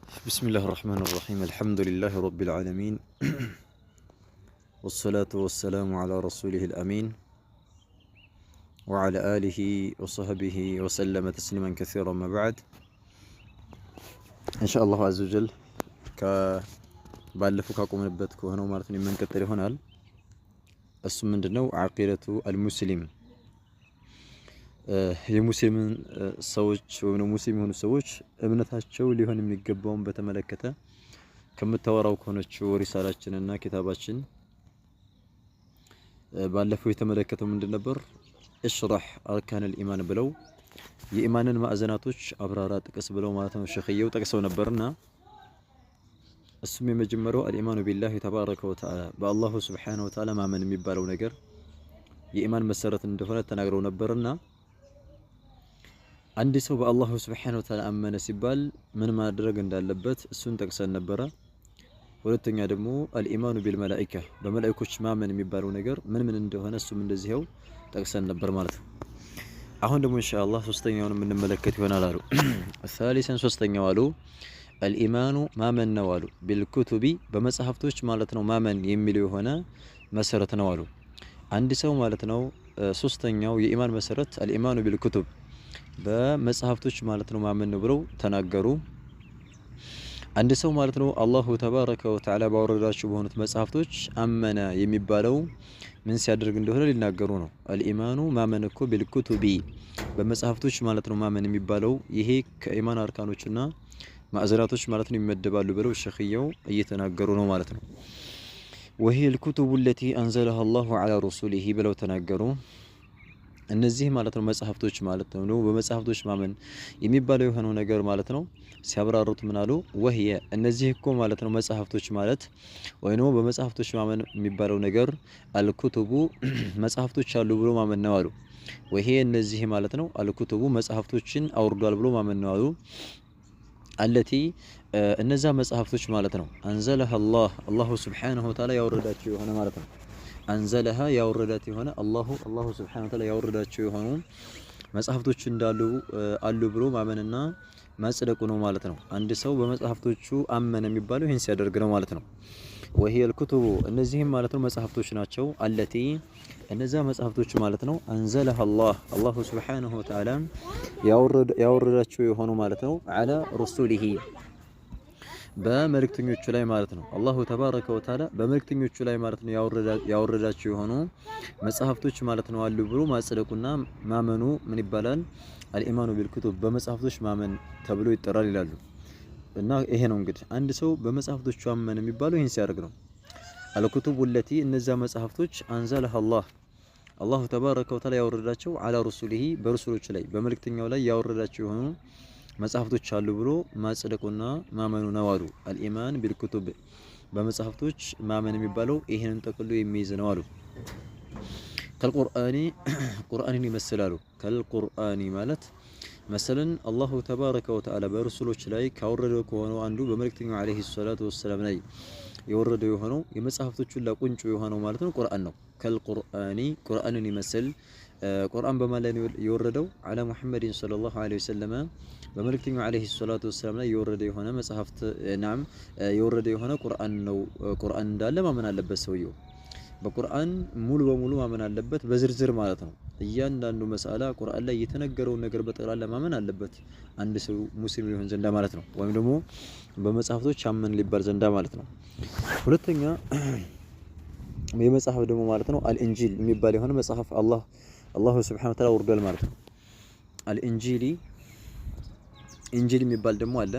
بسم الله الرحمن الرحيم الحمد لله رب العالمين والصلاة والسلام على رسوله الأمين وعلى آله وصحبه وسلم تسليما كثيرا ما بعد إن شاء الله عز وجل ባለፈው ካቆምንበት ከሆነው ማለት ነው የምንቀጥል ይሆናል። እሱ ምንድነው ዓቂደቱ አልሙስሊም የሙስሊምን ሰዎች ወይም ሙስሊም የሆኑ ሰዎች እምነታቸው ሊሆን የሚገባውን በተመለከተ ከምታወራው ከሆነችው ሪሳላችንና ኪታባችን ባለፈው የተመለከተው ምንድን ነበር? እሽራህ አርካነል ኢማን ብለው የኢማንን ማዕዘናቶች አብራራ ጥቀስ ብለው ማለት ነው ሸኺየው ጠቅሰው ነበርና እሱም የመጀመሪያው አልኢማኑ ቢላሂ ተባረከ ወተዓላ በአላሁ ሱብሓነሁ ወተዓላ ማመን የሚባለው ነገር የኢማን መሰረት እንደሆነ ተናግረው ነበርና አንድ ሰው በአላሁ ሱብሓነሁ ወተዓላ አመነ ሲባል ምን ማድረግ እንዳለበት እሱን ጠቅሰን ነበረ። ሁለተኛ ደግሞ አልኢማኑ ቢልመላኢካ በመላእክቶች ማመን የሚባለው ነገር ምን እንደሆነ እሱም እንደዚህው ጠቅሰን ነበር ማለት ነው። አሁን ደግሞ ኢንሻአላህ ሶስተኛውን የምንመለከት ይሆናል አሉ። ثالثا ሶስተኛው አሉ አልኢማኑ ማመን ነው አሉ ቢልኩቱቢ በመጽሐፍቶች ማለት ነው ማመን የሚለው የሆነ መሰረት ነው አሉ። አንድ ሰው ማለት ነው ሶስተኛው የኢማን መሰረት አልኢማኑ ቢልኩቱብ በመጽሐፍቶች ማለት ነው ማመን ነው ብለው ተናገሩ። አንድ ሰው ማለት ነው አላሁ ተባረከ ወተዓላ ባወረዳቸው በሆኑት መጽሐፍቶች አመነ የሚባለው ምን ሲያደርግ እንደሆነ ሊናገሩ ነው። አልኢማኑ ማመን እኮ ቢልኩቱቢ በመጽሐፍቶች ማለት ነው ማመን የሚባለው ይሄ ከኢማን አርካኖችና ማዕዘናቶች ማለት ነው ይመደባሉ ብለው ሸኺየው እየተናገሩ ነው ማለት ነው። وهي الكتب التي أنزلها الله على رسوله ብለው ተናገሩ። እነዚህ ማለት ነው መጽሐፍቶች ማለት ነው በመጽሐፍቶች ማመን የሚባለው የሆነው ነገር ማለት ነው ሲያብራሩት ምን አሉ? وهي እነዚህ እኮ ማለት ነው መጽሐፍቶች ማለት ወይንም በመጽሐፍቶች ማመን የሚባለው ነገር አልኩቱቡ መጽሐፍቶች አሉ ብሎ ማመን ነው አሉ። وهي እነዚህ ማለት ነው አልኩቱቡ መጽሐፍቶችን አውርዷል ብሎ ማመን ነው አሉ። አለቲ እነዛ መጽሐፍቶች ማለት ነው አንዘለሃ አላሁ ሱብሓነሁ ወተዓላ ያወረዳቸው የሆነ ማለት ነው አንዘለሃ ያወረዳት የሆነ አላሁ ሱብሓነሁ ወተዓላ ያወረዳቸው የሆኑ መጽሐፍቶች እንዳሉ አሉ ብሎ ማመንና ማጽደቁ ነው ማለት ነው። አንድ ሰው በመጽሐፍቶቹ አመነ የሚባለው ይሄን ሲያደርግ ነው ማለት ነው። وهي الكتب እነዚህም ማለት ነው መጽሐፍቶች ናቸው። አለቲ እነዛ መጽሐፍቶች ማለት ነው አንዘለሃ አላሁ ሱብሓነሁ ወተዓላ ያወረዳቸው የሆኑ ማለት ነው አላ ረሱሊሂ በመልእክተኞቹ ላይ ማለት ነው። አላሁ ተባረከ ወተዓላ በመልእክተኞቹ ላይ ማለት ነው ያወረዳቸው የሆኑ መጽሐፍቶች ማለት ነው አሉ ብሎ ማጽደቁና ማመኑ ምን ይባላል? አልኢማኑ ቢልኩቱብ በመጽሐፍቶች ማመን ተብሎ ይጠራል ይላሉ። እና ይሄ ነው እንግዲህ አንድ ሰው በመጽሐፍቶቹ አመነ የሚባለው ይሄን ሲያደርግ ነው። አልኩቱቡ ለቲ እነዛ መጽሐፍቶች አንዘለሃ አላሁ ተባረከ ወተዓላ ያወረዳቸው አላ ረሱሊሂ በረሱሎች ላይ በመልእክተኛው ላይ ያወረዳቸው የሆኑ መጽሐፍቶች አሉ ብሎ ማጽደቁና ማመኑ ነው አሉ። አልኢማን ቢልኩቱብ በመጽሐፍቶች ማመን የሚባለው ይሄንን ጠቅልሎ የሚይዝ ነው አሉ። ከልቁርአኒ ቁርአንን ይመስላሉ። ከልቁርአኒ ማለት መሰለን አላሁ ተባረከ ወተዓላ በረሱሎች ላይ ካወረደው ከሆነው አንዱ በመልእክተኛው አለይሂ ሰላቱ ወሰላም ላይ የወረደው የሆነው የመጽሐፍቶቹ ቁንጮ የሆነው ማለት ነው ቁርአን ነው። ከልቁርአኒ ቁርአንን ይመስል ቁርአን በማን ላይ የወረደው? አለ ሙሐመድን ሰለላሁ ዐለይሂ ወሰለም በመልእክተኛው አለይሂ ሰላቱ ወሰላም ላይ የወረደ የሆነ መጽሐፍት ናም የወረደ የሆነ ቁርአን ነው። ቁርአን እንዳለ ማመን አለበት ሰውየው። በቁርአን ሙሉ በሙሉ ማመን አለበት በዝርዝር ማለት ነው። እያንዳንዱ መስአላ ቁርአን ላይ የተነገረውን ነገር በጠቅላላ ማመን አለበት አንድ ሰው ሙስሊም ሊሆን ዘንዳ ማለት ነው። ወይም ደግሞ በመጽሐፍቶች አመን ሊባል ዘንዳ ማለት ነው። ሁለተኛ የመጽሐፍ ደግሞ ማለት ነው አልኢንጂል የሚባል የሆነ መጽሐፍ አላሁ ሱብሓነሁ ወተዓላ ወርዷል ማለት ነው። አልኢንጂሊ ኢንጂል የሚባል ደግሞ አለ።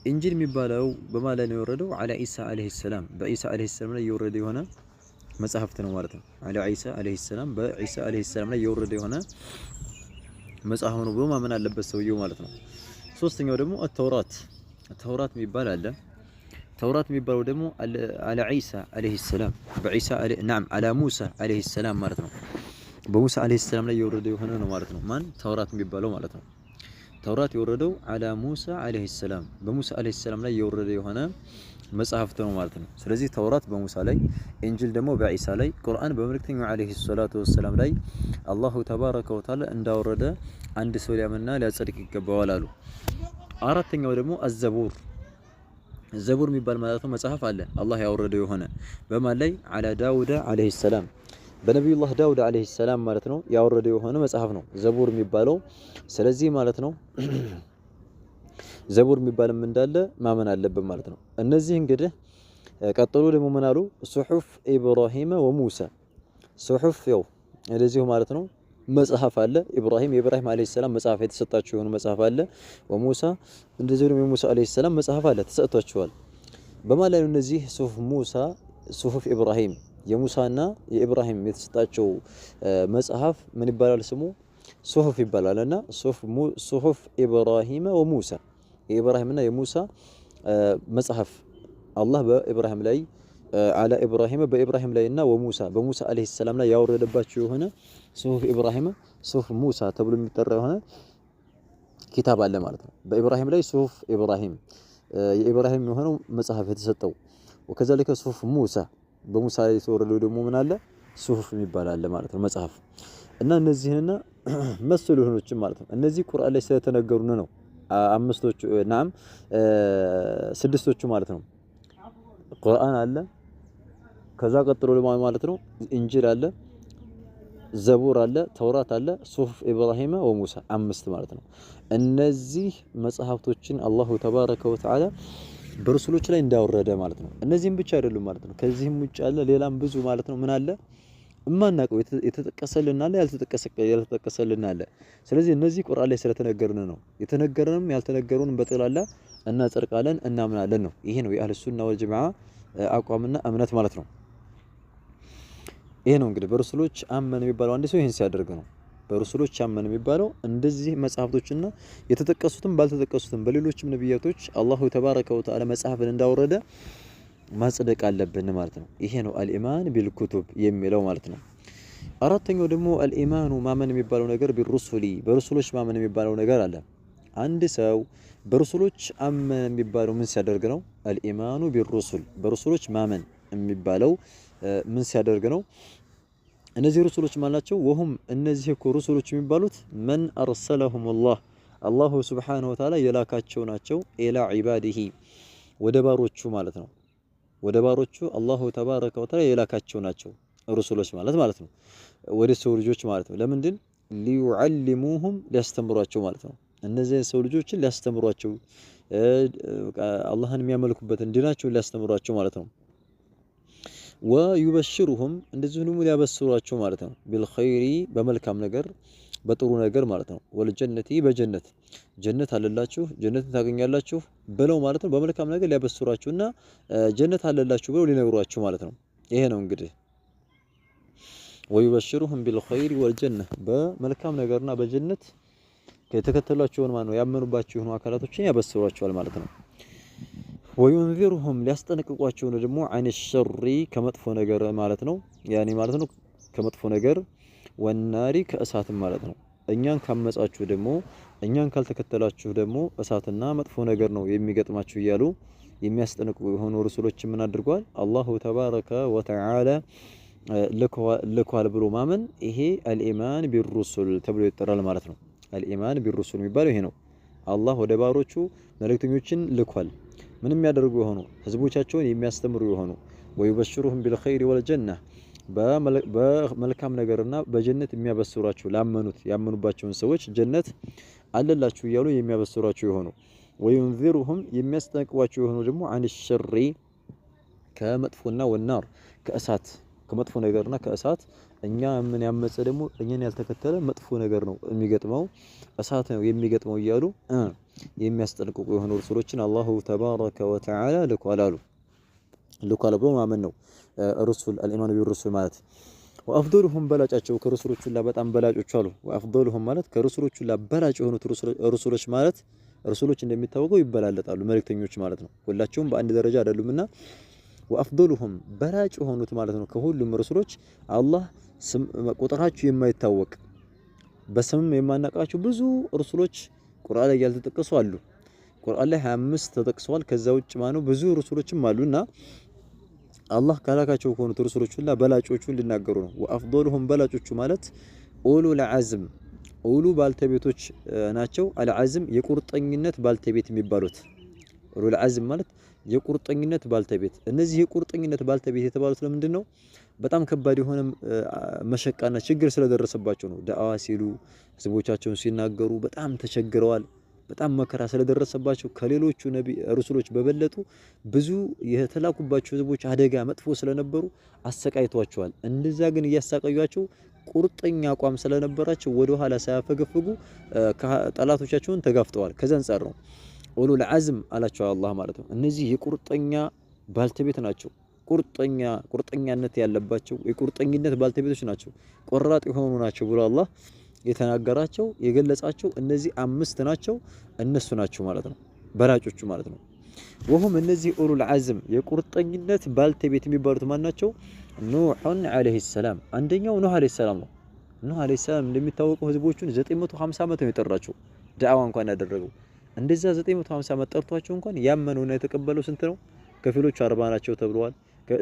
ኢንጂል የሚባለው በማን ላይ ነው የወረደው? አለ ኢሳ አለይሂ ሰላም በኢሳ አለይሂ ሰላም ላይ የወረደ የሆነ መጽሐፍት ነው ማለት ነው። አለ ኢሳ አለይሂ ሰላም በኢሳ አለይሂ ሰላም ላይ የወረደ የሆነ መጽሐፍ ነው ብሎ ማመን አለበት ሰውየው ማለት ነው። ሶስተኛው ደግሞ ተውራት የሚባል አለ። ተውራት የሚባለው ደግሞ አለ ኢሳ አለይሂ ሰላም በኢሳ አለ ሙሳ አለይሂ ሰላም ማለት ነው። በሙሳ አለይሂ ሰላም ላይ የወረደ የሆነ ነው ማለት ነው። ማን ተውራት የሚባለው ማለት ነው። ተውራት የወረደው አለ ሙሳ አለይሂ ሰላም በሙሳ አለይሂ ሰላም ላይ የወረደ የሆነ መጽሐፍት ነው ማለት ነው። ስለዚህ ተውራት በሙሳ ላይ፣ ኢንጂል ደግሞ በኢሳ ላይ፣ ቁርአን በመልእክተኛው አለይሂ ሰላቱ ወሰላም ላይ አላሁ ተባረከ ወተዓላ እንዳወረደ አንድ ሰው ሊያምንና ሊያጸድቅ ይገባዋል አሉ። አራተኛው ደግሞ አዘቡር ዘቡር የሚባል ማለት ነው መጽሐፍ አለ አላህ ያወረደው የሆነ በማን ላይ አላ ዳውድ አለይሂ ሰላም በነቢዩላህ ዳውድ አለይሂ ሰላም ማለት ነው ያወረደው የሆነ መጽሐፍ ነው ዘቡር የሚባለው። ስለዚህ ማለት ነው ዘቡር የሚባልም እንዳለ ማመን አለብን ማለት ነው። እነዚህ እንግዲህ ቀጥሎ ደግሞ ምን አሉ? ሱሑፍ ኢብራሂም ወሙሳ ሱሑፍ ያው እንደዚሁ ማለት ነው መጽሐፍ አለ ኢብራሂም የኢብራሂም አለይሂ ሰላም መጽሐፍ የተሰጣቸው የሆነ መጽሐፍ አለ። ወሙሳ እንደዚሁ ደግሞ የሙሳ አለይሂ ሰላም መጽሐፍ አለ ተሰጥቷቸዋል። በማን ላይ ነው እነዚህ ሱሑፍ ሙሳ ሱሑፍ ኢብራሂም የሙሳና የኢብራሂም የተሰጣቸው መጽሐፍ ምን ይባላል ስሙ? ሱሑፍ ይባላል። እና ሱሑፍ ኢብራሂም ወሙሳ የኢብራሂምና የሙሳ መጽሐፍ አላህ በኢብራሂም ላይ አላ ኢብራሂም በኢብራሂም ላይ እና ወሙሳ በሙሳ አለይሂ ሰላም ላይ ያወረደባቸው የሆነ ሱሑፍ ኢብራሂም ሱሑፍ ሙሳ ተብሎ የሚጠራ የሆነ ኪታብ አለ ማለት ነው። በኢብራሂም ላይ ሱሑፍ ኢብራሂም የኢብራሂም የሆነው መጽሐፍ የተሰጠው ወከዛሊከ ሱሑፍ ሙሳ በሙሳ ላይ የተወረደው ደግሞ ምን አለ ሱሑፍ የሚባል አለ ማለት ነው መጽሐፍ። እና እነዚህንና መሰል የሆኖችን ማለት ነው እነዚህ ቁርአን ላይ ስለተነገሩን ነው አምስቶቹ ናም ስድስቶቹ ማለት ነው። ቁርአን አለ ከዛ ቀጥሎ ማለት ነው ኢንጂል አለ ዘቡር አለ ተውራት አለ ሱሑፍ ኢብራሂም ወሙሳ አምስት ማለት ነው። እነዚህ መጽሐፍቶችን አላሁ ተባረከ ወተዓላ በረሱሎች ላይ እንዳወረደ ማለት ነው። እነዚህም ብቻ አይደሉም ማለት ነው። ከዚህም ውጭ አለ ሌላም ብዙ ማለት ነው ምን አለ እማናቀው የተጠቀሰልን አለ ያልተጠቀሰልን አለ። ስለዚህ እነዚህ ቁርአን ላይ ስለተነገርን ነው የተነገረንም ያልተነገሩንም በጠቅላላ እናጸድቃለን እናምናለን ነው። ይሄ ነው የአህለ ሱና ወል ጀማዓ አቋምና እምነት ማለት ነው። ይሄ ነው እንግዲህ በረሱሎች አመን የሚባለው አንድ ሰው ይሄን ሲያደርግ ነው። በረሱሎች አመን የሚባለው እንደዚህ መጽሐፍቶችና የተጠቀሱትም ባልተጠቀሱትም በሌሎችም ነብያቶች አላሁ ተባረከ ወተዓላ መጽሐፍን እንዳወረደ ማጽደቅ አለብን ማለት ነው። ይሄ ነው አልኢማን ቢልኩቱብ የሚለው ማለት ነው። አራተኛው ደግሞ አልኢማኑ ማመን የሚባለው ነገር ቢሩሱሊ በረሱሎች ማመን የሚባለው ነገር አለ። አንድ ሰው በረሱሎች አመን የሚባለው ምን ሲያደርግ ነው? አልኢማኑ ቢሩሱል በረሱሎች ማመን የሚባለው ምን ሲያደርግ ነው? እነዚህ ረሱሎች ማላቸው ወሁም እነዚህ እኮ ረሱሎች የሚባሉት መን አርሰለሁም አላሁ ሱብሓነሁ ወተዓላ የላካቸው ናቸው። ኢላ ዒባዲሂ ወደ ባሮቹ ማለት ነው። ወደ ባሮቹ አላሁ ተባረከ ወተዓላ የላካቸው ናቸው ረሱሎች ማለት ነው። ወደ ሰው ልጆች ማለት ነው። ለምንድን ሊዩዓሊሙሁም ሊያስተምሯቸው ማለት ነው። እነዚህ ሰው ልጆችን ሊያስተምሯቸው አላህን የሚያመልኩበትን ዲናቸውን ሊያስተምሯቸው ማለት ነው። ወዩበሽሩሁም እንደዚሁ ደግሞ ሊያበስሯቸው ማለት ነው። ቢልኸይሪ በመልካም ነገር በጥሩ ነገር ማለት ነው። ወልጀነቲ በጀነት ጀነት አለላችሁ ጀነትን ታገኛላችሁ ብለው ማለት ነው። በመልካም ነገር ሊያበስሯችሁና ጀነት አለላችሁ ብለው ሊነግሯችሁ ማለት ነው። ይሄ ነው እንግዲህ ወዩበሽሩሁም ቢልኸይሪ ወልጀነ በመልካም ነገርና በጀነት ከተከተሏቸውን ማለት ነው ያመኑባቸው የሆኑ አካላቶችን ያበስሯቸዋል ማለት ነው። ወዩንዚሩሁም ሊያስጠነቅቋቸው ነው ደግሞ አይነ ሸሪ ከመጥፎ ነገር ማለት ነው። ያኔ ማለት ነው ከመጥፎ ነገር ወናሪ ከእሳትም ማለት ነው። እኛን ካመጻችሁ ደግሞ እኛን ካልተከተላችሁ ደግሞ እሳትና መጥፎ ነገር ነው የሚገጥማችሁ እያሉ የሚያስጠነቅቁ የሆኑ ረሱሎች ምን አድርጓል? አላሁ ተባረከ ወተዓላ ልኳል ብሎ ማመን ይሄ አልኢማን ቢሩሱል ተብሎ ይጠራል ማለት ነው። አልኢማን ቢሩሱል የሚባለው ይሄ ነው። አላህ ወደ ባሮቹ መልእክተኞችን ልኳል። ምንም የሚያደርጉ የሆኑ ህዝቦቻቸውን የሚያስተምሩ የሆኑ ወይበሽሩሁም ቢልኸይሪ ወልጀና በመልካም ነገርና በጀነት የሚያበስሯቸው ላመኑት ያመኑባቸውን ሰዎች ጀነት አለላችሁ እያሉ የሚያበስሯቸው የሆኑ ወዩንዚሩሁም የሚያስጠነቅቋቸው የሆኑ ደግሞ አን ሸሪ ከመጥፎና ወናር ከእሳት ከመጥፎ ነገርና ከእሳት እኛ ምን ያመፀ ደግሞ እኛን ያልተከተለ መጥፎ ነገር ነው የሚገጥመው እሳት ነው የሚገጥመው እያሉ የሚያስጠነቅቁ የሆኑ ረሱሎችን አላሁ ተባረከ ወተዓላ ልኳል ብሎ ማመን ነው። ረሱል አልኢማኑ ቢሩሱል ማለት ወአፍዶሉሁም በላጫቸው ከረሱሎቹ ላይ በጣም በላጮች አሉ። ወአፍዶሉሁም ማለት ከረሱሎቹ ላይ በላጭ የሆኑት ረሱሎች ማለት ረሱሎች እንደሚታወቀው ይበላለጣሉ መልእክተኞች ማለት ነው። ሁላቸውም በአንድ ደረጃ አይደሉምና ወአፍዶሉሁም በላጭ የሆኑት ማለት ነው ከሁሉም ረሱሎች አላህ ቁጥራቸው የማይታወቅ በስምም የማናውቃቸው ብዙ ረሱሎች ቁርአን ላይ ያልተጠቀሱ አሉ። ቁርአን ላይ 25 ተጠቅሰዋል። ከዛ ውጭ ማነው ብዙ ረሱሎችም አሉና አላህ ካላካቸው ከሆኑት ረሱሎች ሁላ በላጮቹን ሊናገሩ ነው። ወአፍዶሉሁም በላጮቹ ማለት ኡሉል ዐዝም ኡሉ ባልተቤቶች ናቸው። አልዐዝም የቁርጠኝነት ባልተቤት የሚባሉት ኡሉል ዐዝም ማለት የቁርጠኝነት ባልተቤት። እነዚህ የቁርጠኝነት ባልተቤት የተባሉት ለምንድን ነው? በጣም ከባድ የሆነ መሸቃና ችግር ስለደረሰባቸው ነው። ዳዕዋ ሲሉ ህዝቦቻቸውን ሲናገሩ በጣም ተቸግረዋል። በጣም መከራ ስለደረሰባቸው ከሌሎቹ ሩሱሎች በበለጡ ብዙ የተላኩባቸው ህዝቦች አደጋ መጥፎ ስለነበሩ አሰቃይቷቸዋል። እንደዛ ግን እያሳቀዩቸው ቁርጠኛ አቋም ስለነበራቸው ወደ ኋላ ሳያፈገፍጉ ጠላቶቻቸውን ተጋፍጠዋል። ከዛ አንፃር ነው ኡሉል ዐዝም አላቸው አላህ ማለት ነው። እነዚህ የቁርጠኛ ባልተቤት ናቸው። ቁርጠኛነት ያለባቸው የቁርጠኝነት ባልተቤቶች ናቸው። ቆራጥ የሆኑ ናቸው ብሎ አላህ የተናገራቸው የገለጻቸው እነዚህ 5 ናቸው። እነሱ ናቸው ማለት ነው በላጮቹ ማለት ነው። ወሁም እነዚህ ኡሉል ዐዝም የቁርጠኝነት ባልተቤት የሚባሉት ማን ናቸው? ኑሑን ዐለይሂ ሰላም። አንደኛው ኑህ ዐለይሂ ሰላም ነው። ኑህ ዐለይሂ ሰላም እንደሚታወቀው ህዝቦቹን 950 ዓመት ነው የጠራቸው ዳዕዋ እንኳን ያደረገው። እንደዛ 950 ዓመት ጠርቷቸው እንኳን ያመነውና የተቀበለው ስንት ነው? ከፊሎቹ 40 ናቸው ተብለዋል።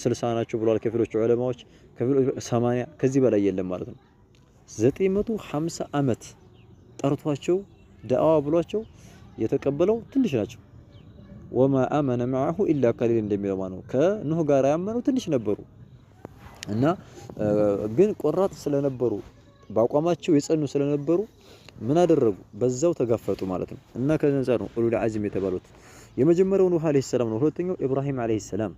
60 ናቸው ብለዋል ከፊሎቹ ዑለማዎች። ከፊሎቹ 80 ከዚህ በላይ የለም ማለት ነው። 950 ዓመት ጠርቷቸው ዳዕዋ ብሏቸው የተቀበለው ትንሽ ናቸው። ወማ አመነ መዐሁ ኢላ ቀሊል እንደሚለው ነው። ከኑህ ጋር ያመኑ ትንሽ ነበሩ እና ግን ቆራጥ ስለነበሩ በአቋማቸው የጸኑ ስለነበሩ ምን አደረጉ? በዛው ተጋፈጡ ማለት ነው። እና ከዛ አንፃር ነው ኡሉል ዐዝም የተባሉት። የመጀመሪያው ኑህ ዐለይሂ ሰላም ነው። ሁለተኛው ኢብራሂም ዐለይሂ ሰላም።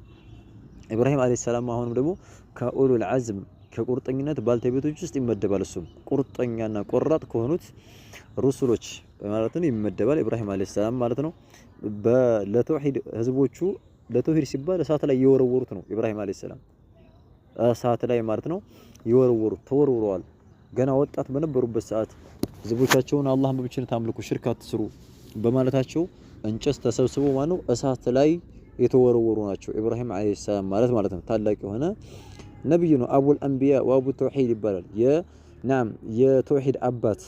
ኢብራሂም ዐለይሂ ሰላም አሁንም ደግሞ ከኡሉል ዐዝም ከቁርጠኝነት ባልተቤቶች ውስጥ ይመደባል። እሱም ቁርጠኛና ቆራጥ ከሆኑት ሩሱሎች ማለት ነው ይመደባል። ኢብራሂም ዐለይሂ ሰላም ማለት ነው ለተውሂድ ህዝቦቹ ለተውሂድ ሲባል እሳት ላይ የወረወሩት ነው። ኢብራሂም ዐለይሂ ሰላም እሳት ላይ ማለት ነው የወረወሩት ተወርውረዋል። ገና ወጣት በነበሩበት ሰዓት ህዝቦቻቸውን አላህን በብቸኝነት አምልኩ፣ ሽርክ አትስሩ በማለታቸው እንጨት ተሰብስበው ማነው እሳት ላይ የተወረወሩ ናቸው። ኢብራሂም ዐለይሂ ሰላም ማለት ነው ታላቅ የሆነ ነብይ ነው። አቡል አንቢያ ወአቡ ተውሂድ ይባላል። የተውሂድ አባት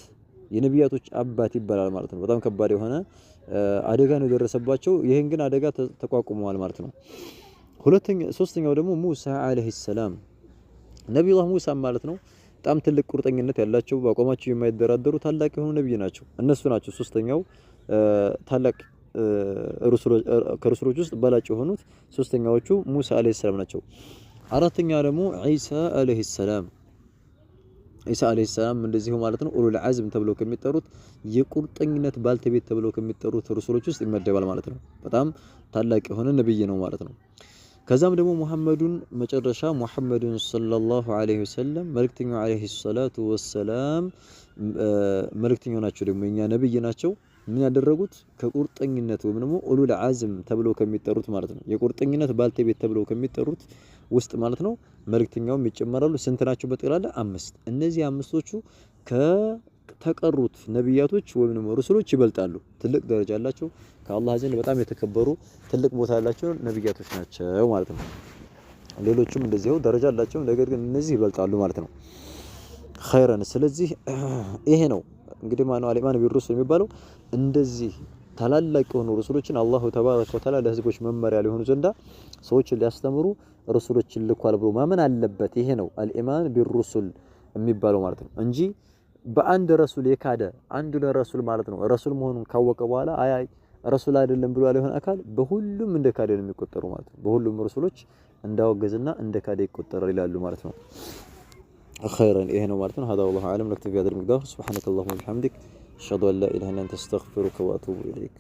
የነቢያቶች አባት ይባላል ማለት ነው። በጣም ከባድ የሆነ አደጋ ነው የደረሰባቸው። ይሄን ግን አደጋ ተቋቁመዋል ማለት ነው። ሶስተኛው ደግሞ ሙሳ ዐለይሂ ሰላም ነብዩላህ ሙሳ ማለት ነው። በጣም ትልቅ ቁርጠኝነት ያላቸው በአቋማቸው የማይደራደሩ ታላቅ የሆኑ ነብይ ናቸው። እነሱ ናቸው ሶስተኛው ታላቅ ከሩሱሎች ውስጥ በላጭ የሆኑት ሶስተኛዎቹ ሙሳ ዐለይሂ ሰላም ናቸው። አራተኛ ደግሞ ዒሳ ዐለይሂ ሰላም። ዒሳ ዐለይሂ ሰላም እንደዚሁ ማለት ነው ኡሉል ዐዝም ተብለው ከሚጠሩት የቁርጠኝነት ባልተቤት ተብለው ከሚጠሩት ሩሱሎች ውስጥ ይመደባል ማለት ነው። በጣም ታላቅ የሆነ ነብይ ነው ማለት ነው። ከዛም ደግሞ ሙሐመዱን መጨረሻ ሙሐመዱን ሰለላሁ ዐለይሂ ወሰለም መልእክተኛው ዐለይሂ ሰላቱ ወሰላም መልእክተኛው ናቸው። ደግሞ የኛ ነብይ ናቸው። ምን ያደረጉት ከቁርጠኝነት ወይም ደግሞ ኡሉል ዐዝም ተብለው ከሚጠሩት ማለት ነው የቁርጠኝነት ባልተቤት ተብለው ከሚጠሩት ውስጥ ማለት ነው መልእክተኛውም ይጨመራሉ። ስንት ናቸው በጠቅላላ? 5። እነዚህ አምስቶቹ ከተቀሩት ነብያቶች ወይም ደግሞ ሩሱሎች ይበልጣሉ። ትልቅ ደረጃ አላቸው። ከአላህ ዘንድ በጣም የተከበሩ ትልቅ ቦታ ያላቸው ነብያቶች ናቸው ማለት ነው። ሌሎቹም እንደዚሁ ደረጃ አላቸው፣ ነገር ግን እነዚህ ይበልጣሉ ማለት ነው። ኸይረን ስለዚህ ይሄ ነው እንግዲህ ማነው አልኢማን ቢሩሱል የሚባለው እንደዚህ ታላላቅ የሆኑ ሩሱሎችን አላሁ ተባረከ ወተዓላ ለህዝቦች መመሪያ ሊሆኑ ዘንዳ ሰዎችን ሊያስተምሩ ሩሱሎችን ልኳል ብሎ ማመን አለበት። ይሄ ነው አልኢማን ቢሩሱል የሚባለው ማለት ነው እንጂ በአንድ ረሱል የካደ አንዱ ለረሱል ማለት ነው ረሱል መሆኑን ካወቀ በኋላ አይ ረሱል አይደለም ብሎ ያለ አካል በሁሉም እንደ ካደ ነው የሚቆጠሩ ማለት ነው። በሁሉም ሩሱሎች እንዳወገዝና እንደ ካደ ይቆጠራል ይላሉ ማለት ነው። ኸይረን ይሄ ነው ማለት ነው። هذا والله اعلم نكتفي بهذا المقدار سبحانك اللهم وبحمدك اشهد ان لا اله الا انت استغفرك واتوب اليك